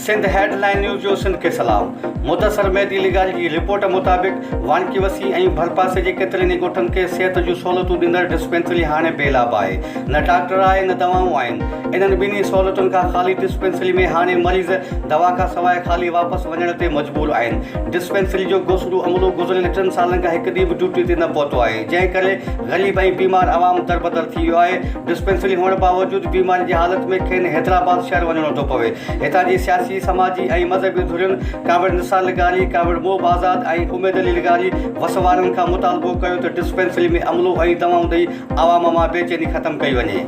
Sindh headline news जो सिंध के सलाम। मुदसर मेहदी लिगारी की रिपोर्ट मुताबिक वानकीवसी ऐं भरपासे के केतिरनि ॻोठनि खे सिहत जूं सहूलियतूं ॾींदड़ डिस्पेंसरी हाणे बेलाब आहे। न डॉक्टर आहे न दवाऊं आहिनि। इन्हनि ॿिन्ही सहूलियतुनि खां ख़ाली डिस्पेंसरी में हाणे मरीज़ दवा खां सवाइ ख़ाली वापसि वञण ते मजबूर आहिनि। डिस्पेंसरी जो घोसड़ू अमलो गुज़िरियल 3 सालनि खां हिकु ॾींहुं बि ड्यूटी ते न पहुतो आहे, जंहिं करे ग़रीब ऐं बीमार आवाम दरबदर थी वियो आहे। डिस्पेंसरी हुअण बावजूदि बीमारी जी हालत में खेनि हैदराबाद शहर वञणो थो पवे। हितां जी सियासी, समाजी ऐं मज़हबी धुरियुनि काविड़ निसार लिगारी, काविड़ मोब आज़ाद ऐं उमेद अली लिगारी वसवारनि खां मुतालबो कयो त डिस्पेंसरी में अमलो ऐं दवाऊं ॾेई आवाम मां बेचैनी ख़तमु कई वञे।